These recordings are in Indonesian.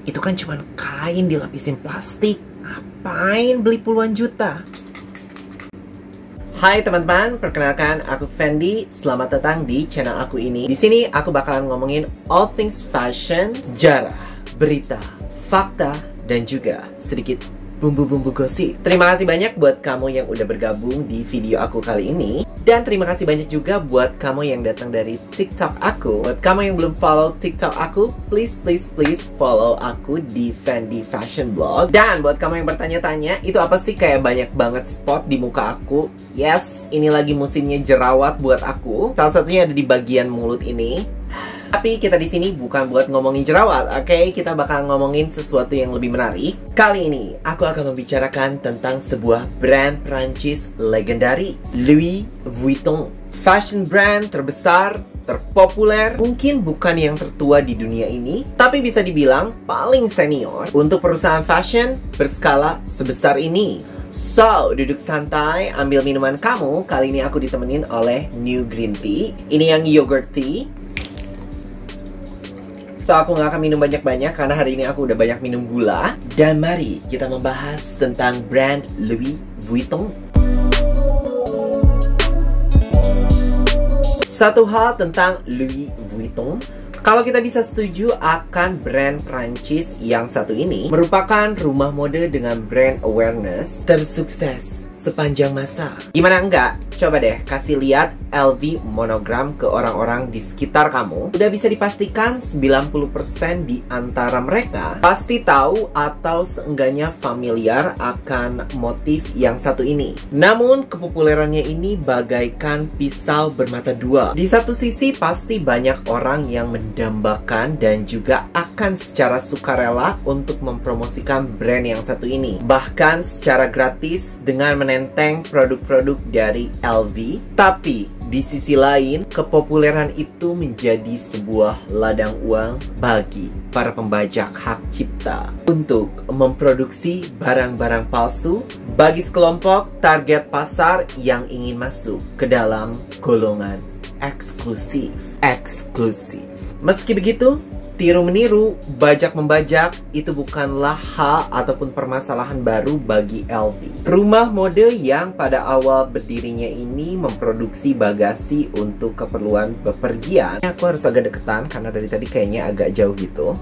Itu kan cuma kain dilapisin plastik. Ngapain beli puluhan juta? Hai teman-teman, perkenalkan aku Fendi. Selamat datang di channel aku ini. Di sini aku bakalan ngomongin all things fashion, sejarah, berita, fakta, dan juga sedikit bumbu-bumbu gosip. Terima kasih banyak buat kamu yang udah bergabung di video aku kali ini. Dan terima kasih banyak juga buat kamu yang datang dari TikTok aku. Buat kamu yang belum follow TikTok aku, please follow aku di Fendi Fashion Blog. Dan buat kamu yang bertanya-tanya, itu apa sih kayak banyak banget spot di muka aku? Yes, ini lagi musimnya jerawat buat aku. Salah satunya ada di bagian mulut ini. Tapi kita di sini bukan buat ngomongin jerawat, oke? Kita bakal ngomongin sesuatu yang lebih menarik. Kali ini aku akan membicarakan tentang sebuah brand Prancis legendaris, Louis Vuitton. Fashion brand terbesar, terpopuler, mungkin bukan yang tertua di dunia ini, tapi bisa dibilang paling senior untuk perusahaan fashion berskala sebesar ini. So, duduk santai, ambil minuman kamu. Kali ini aku ditemenin oleh New Green Tea. Ini yang yogurt tea. So, aku nggak akan minum banyak-banyak karena hari ini aku udah banyak minum gula. Dan mari kita membahas tentang brand Louis Vuitton. Satu hal tentang Louis Vuitton, kalau kita bisa setuju akan brand Prancis yang satu ini merupakan rumah mode dengan brand awareness tersukses sepanjang masa. Gimana enggak? Coba deh kasih lihat LV monogram ke orang-orang di sekitar kamu. Udah bisa dipastikan 90% di antara mereka pasti tahu atau seenggaknya familiar akan motif yang satu ini. Namun kepopulerannya ini bagaikan pisau bermata dua. Di satu sisi pasti banyak orang yang mendambakan dan juga akan secara sukarela untuk mempromosikan brand yang satu ini. Bahkan secara gratis dengan menenteng produk-produk dari LV. Tapi di sisi lain, kepopuleran itu menjadi sebuah ladang uang bagi para pembajak hak cipta untuk memproduksi barang-barang palsu bagi sekelompok target pasar yang ingin masuk ke dalam golongan eksklusif. Meski begitu, tiru-meniru, bajak-membajak itu bukanlah hal ataupun permasalahan baru bagi LV. Rumah mode yang pada awal berdirinya ini memproduksi bagasi untuk keperluan bepergian. Aku harus agak deketan karena dari tadi kayaknya agak jauh gitu.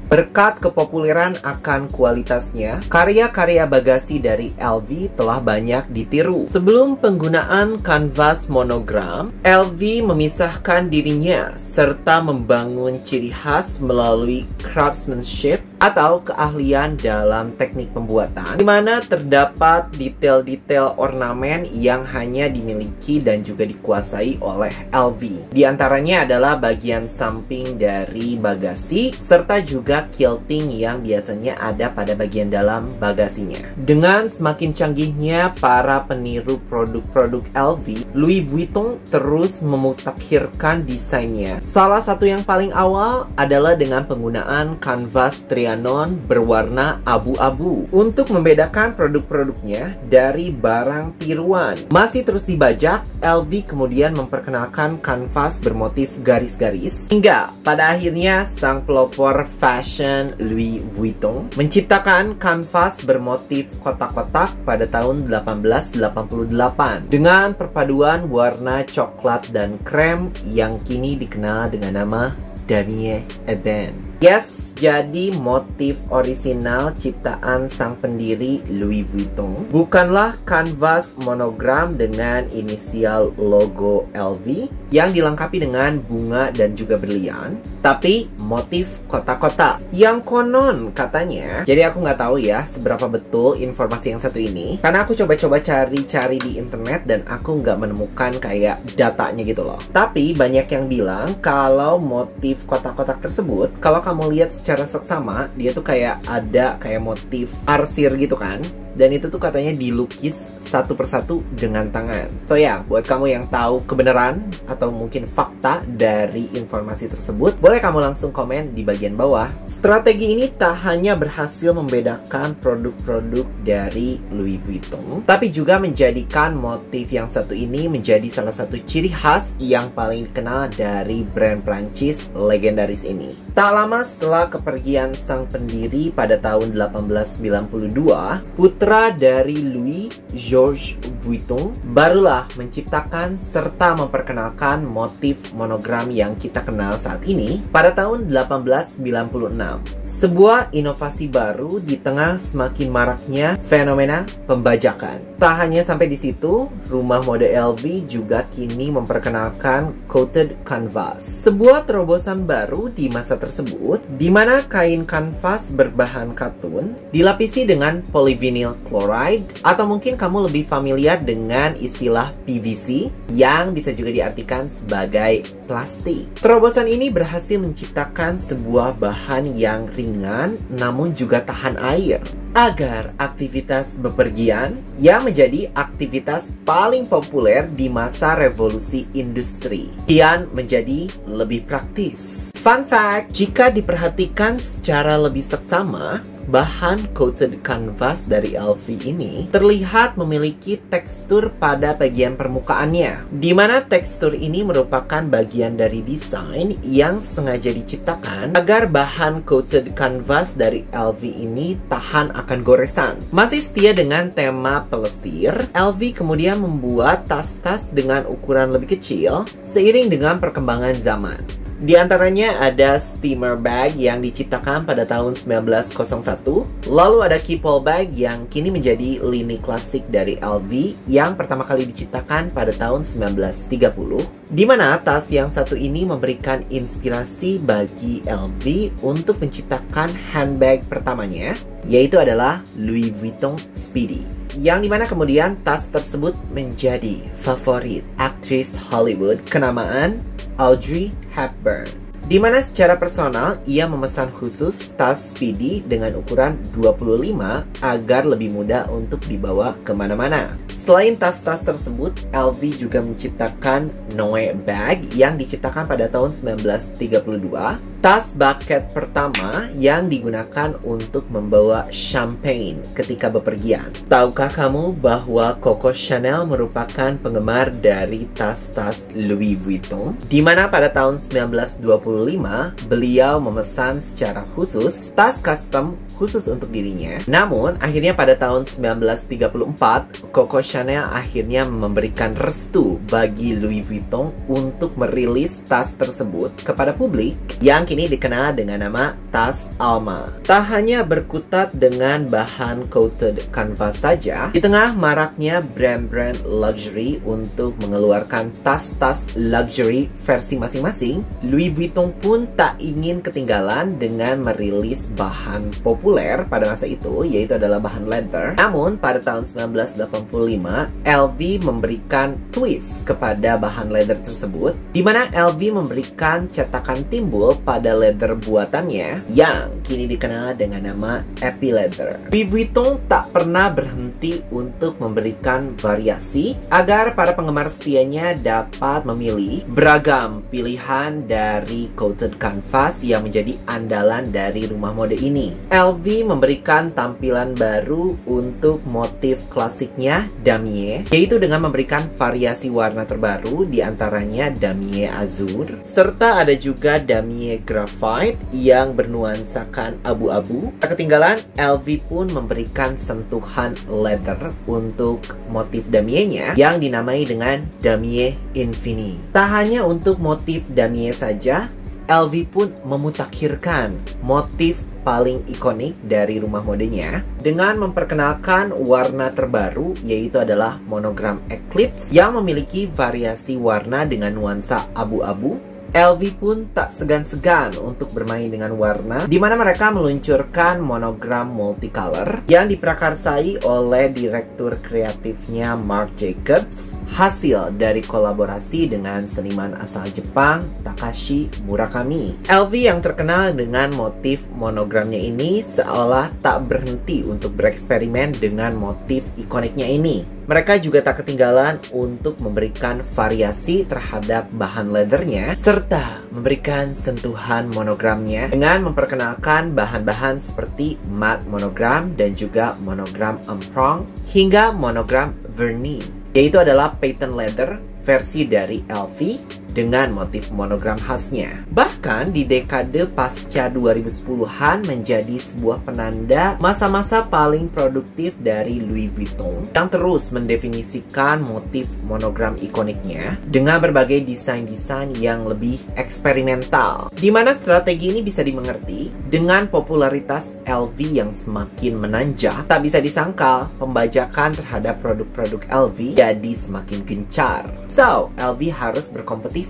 Berkat kepopuleran akan kualitasnya, karya-karya bagasi dari LV telah banyak ditiru. Sebelum penggunaan kanvas monogram, LV memisahkan dirinya serta membangun ciri khas melalui craftsmanship atau keahlian dalam teknik pembuatan, di mana terdapat detail-detail ornamen yang hanya dimiliki dan juga dikuasai oleh LV. Di antaranya adalah bagian samping dari bagasi serta juga quilting yang biasanya ada pada bagian dalam bagasinya. Dengan semakin canggihnya para peniru produk-produk LV, Louis Vuitton terus memutakhirkan desainnya. Salah satu yang paling awal adalah dengan penggunaan kanvas Trianon berwarna abu-abu untuk membedakan produk-produknya dari barang tiruan. Masih terus dibajak, LV kemudian memperkenalkan kanvas bermotif garis-garis hingga pada akhirnya sang pelopor fashion Louis Vuitton menciptakan kanvas bermotif kotak-kotak pada tahun 1888 dengan perpaduan warna coklat dan krem yang kini dikenal dengan nama Damier Ebene. Yes, jadi motif orisinal ciptaan sang pendiri Louis Vuitton bukanlah kanvas monogram dengan inisial logo LV yang dilengkapi dengan bunga dan juga berlian, tapi motif kotak-kotak yang konon katanya. Jadi aku nggak tahu ya seberapa betul informasi yang satu ini, karena aku coba-coba cari-cari di internet dan aku nggak menemukan kayak datanya gitu loh. Tapi banyak yang bilang kalau motif kotak-kotak tersebut, kalau kamu lihat secara seksama, dia tuh kayak ada kayak motif arsir gitu kan. dan itu tuh katanya dilukis satu persatu dengan tangan. So ya, buat kamu yang tahu kebenaran atau mungkin fakta dari informasi tersebut, boleh kamu langsung komen di bagian bawah. Strategi ini tak hanya berhasil membedakan produk-produk dari Louis Vuitton, tapi juga menjadikan motif yang satu ini menjadi salah satu ciri khas yang paling dikenal dari brand Prancis legendaris ini. Tak lama setelah kepergian sang pendiri pada tahun 1892, putra dari Louis, Georges Vuitton, barulah menciptakan serta memperkenalkan motif monogram yang kita kenal saat ini pada tahun 1896. Sebuah inovasi baru di tengah semakin maraknya fenomena pembajakan. Tak hanya sampai di situ, rumah mode LV juga kini memperkenalkan coated canvas, sebuah terobosan baru di masa tersebut, di mana kain kanvas berbahan katun dilapisi dengan polyvinyl chloride, atau mungkin kamu lebih familiar dengan istilah PVC yang bisa juga diartikan sebagai plastik. Terobosan ini berhasil menciptakan sebuah bahan yang ringan namun juga tahan air, agar aktivitas bepergian yang menjadi aktivitas paling populer di masa revolusi industri kian menjadi lebih praktis. Fun fact, jika diperhatikan secara lebih seksama, bahan coated canvas dari LV ini terlihat memiliki tekstur pada bagian permukaannya, di mana tekstur ini merupakan bagian dari desain yang sengaja diciptakan agar bahan coated canvas dari LV ini tahan akan goresan. Masih setia dengan tema pelesir, LV kemudian membuat tas-tas dengan ukuran lebih kecil seiring dengan perkembangan zaman. Di antaranya ada steamer bag yang diciptakan pada tahun 1901, lalu ada keepall bag yang kini menjadi lini klasik dari LV yang pertama kali diciptakan pada tahun 1930, di mana tas yang satu ini memberikan inspirasi bagi LV untuk menciptakan handbag pertamanya, yaitu adalah Louis Vuitton Speedy, yang dimana kemudian tas tersebut menjadi favorit aktris Hollywood kenamaan Audrey Hepburn, di mana secara personal ia memesan khusus tas Speedy dengan ukuran 25 agar lebih mudah untuk dibawa kemana-mana. Selain tas-tas tersebut, LV juga menciptakan Noe Bag yang diciptakan pada tahun 1932, tas bucket pertama yang digunakan untuk membawa champagne ketika bepergian. Tahukah kamu bahwa Coco Chanel merupakan penggemar dari tas-tas Louis Vuitton? Di mana pada tahun 1925, beliau memesan secara khusus tas custom khusus untuk dirinya. Namun, akhirnya pada tahun 1934, Coco Chanel akhirnya memberikan restu bagi Louis Vuitton untuk merilis tas tersebut kepada publik yang kini dikenal dengan nama tas Alma. Tak hanya berkutat dengan bahan coated canvas saja, di tengah maraknya brand-brand luxury untuk mengeluarkan tas-tas luxury versi masing-masing, Louis Vuitton pun tak ingin ketinggalan dengan merilis bahan populer pada masa itu, yaitu adalah bahan leather. Namun, pada tahun 1985, LV memberikan twist kepada bahan leather tersebut, di mana LV memberikan cetakan timbul pada leather buatannya yang kini dikenal dengan nama Epi Leather. Louis Vuitton tak pernah berhenti untuk memberikan variasi agar para penggemar setianya dapat memilih beragam pilihan dari coated canvas yang menjadi andalan dari rumah mode ini. LV memberikan tampilan baru untuk motif klasiknya damier, yaitu dengan memberikan variasi warna terbaru, diantaranya damier azur, serta ada juga damier graphite yang bernuansakan abu-abu. Tak ketinggalan, LV pun memberikan sentuhan leather untuk motif damiernya yang dinamai dengan damier infini. Tak hanya untuk motif damier saja, LV pun memutakhirkan motif paling ikonik dari rumah modenya dengan memperkenalkan warna terbaru, yaitu adalah monogram Eclipse yang memiliki variasi warna dengan nuansa abu-abu, LV pun tak segan-segan untuk bermain dengan warna, di mana mereka meluncurkan monogram multicolor yang diprakarsai oleh direktur kreatifnya Marc Jacobs, hasil dari kolaborasi dengan seniman asal Jepang Takashi Murakami. LV yang terkenal dengan motif monogramnya ini seolah tak berhenti untuk bereksperimen dengan motif ikoniknya ini. Mereka juga tak ketinggalan untuk memberikan variasi terhadap bahan leathernya serta memberikan sentuhan monogramnya dengan memperkenalkan bahan-bahan seperti matte monogram dan juga monogram empreinte hingga monogram vernis, yaitu adalah patent leather versi dari LV dengan motif monogram khasnya. Bahkan di dekade pasca 2010-an menjadi sebuah penanda masa-masa paling produktif dari Louis Vuitton yang terus mendefinisikan motif monogram ikoniknya dengan berbagai desain-desain yang lebih eksperimental. Di mana strategi ini bisa dimengerti dengan popularitas LV yang semakin menanjak, tak bisa disangkal pembajakan terhadap produk-produk LV jadi semakin gencar. So, LV harus berkompetisi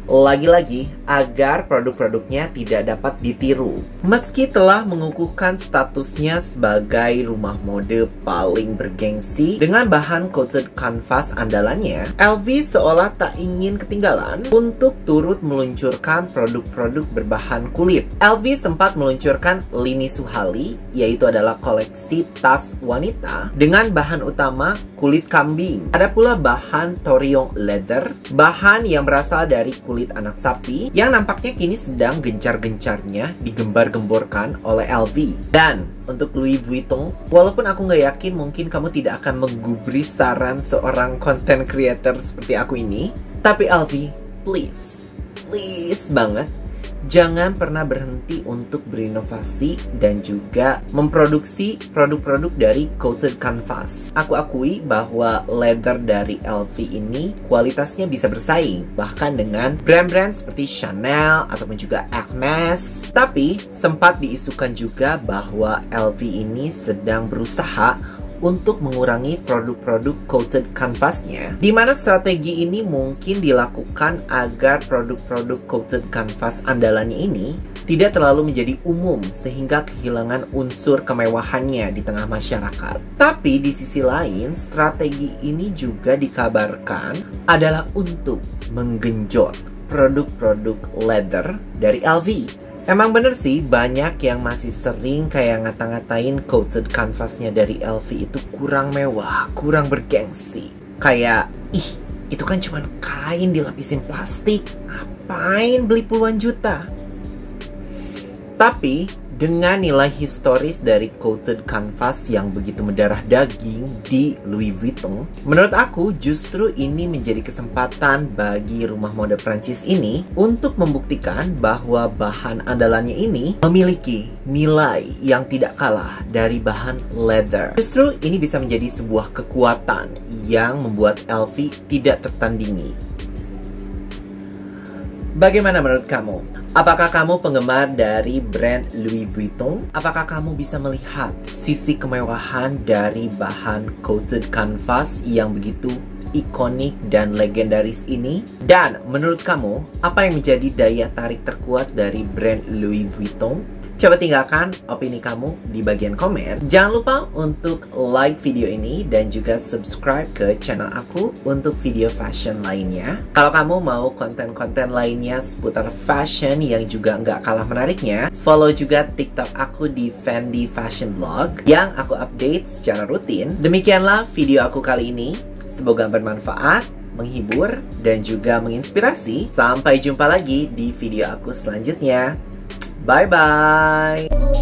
lagi-lagi agar produk-produknya tidak dapat ditiru. Meski telah mengukuhkan statusnya sebagai rumah mode paling bergengsi dengan bahan coated canvas andalannya, LV seolah tak ingin ketinggalan untuk turut meluncurkan produk-produk berbahan kulit. LV sempat meluncurkan lini Suhali, yaitu adalah koleksi tas wanita dengan bahan utama kulit kambing. Ada pula bahan Torion leather, bahan yang berasal dari kulit anak sapi yang nampaknya kini sedang gencar-gencarnya digembar-gemborkan oleh LV. Dan untuk Louis Vuitton, walaupun aku nggak yakin mungkin kamu tidak akan menggubris saran seorang content creator seperti aku ini, tapi LV, please banget, jangan pernah berhenti untuk berinovasi dan juga memproduksi produk-produk dari coated canvas. Aku akui bahwa leather dari LV ini kualitasnya bisa bersaing bahkan dengan brand-brand seperti Chanel ataupun juga Hermes. Tapi sempat diisukan juga bahwa LV ini sedang berusaha untuk mengurangi produk-produk coated canvasnya, di mana strategi ini mungkin dilakukan agar produk-produk coated canvas andalannya ini tidak terlalu menjadi umum sehingga kehilangan unsur kemewahannya di tengah masyarakat. Tapi di sisi lain, strategi ini juga dikabarkan adalah untuk menggenjot produk-produk leather dari LV. Emang bener sih, banyak yang masih sering kayak ngata-ngatain coated canvasnya dari LV itu kurang mewah, kurang bergengsi. Kayak, ih, itu kan cuma kain dilapisin plastik, ngapain beli puluhan juta? Tapi dengan nilai historis dari coated canvas yang begitu mendarah daging di Louis Vuitton, menurut aku justru ini menjadi kesempatan bagi rumah mode Prancis ini untuk membuktikan bahwa bahan andalannya ini memiliki nilai yang tidak kalah dari bahan leather. Justru ini bisa menjadi sebuah kekuatan yang membuat LV tidak tertandingi. Bagaimana menurut kamu? Apakah kamu penggemar dari brand Louis Vuitton? Apakah kamu bisa melihat sisi kemewahan dari bahan coated canvas yang begitu ikonik dan legendaris ini? Dan menurut kamu, apa yang menjadi daya tarik terkuat dari brand Louis Vuitton? Coba tinggalkan opini kamu di bagian komen. Jangan lupa untuk like video ini dan juga subscribe ke channel aku untuk video fashion lainnya. Kalau kamu mau konten-konten lainnya seputar fashion yang juga nggak kalah menariknya, follow juga TikTok aku di Fendi Fashion Blog yang aku update secara rutin. Demikianlah video aku kali ini. Semoga bermanfaat, menghibur, dan juga menginspirasi. Sampai jumpa lagi di video aku selanjutnya. Bye-bye!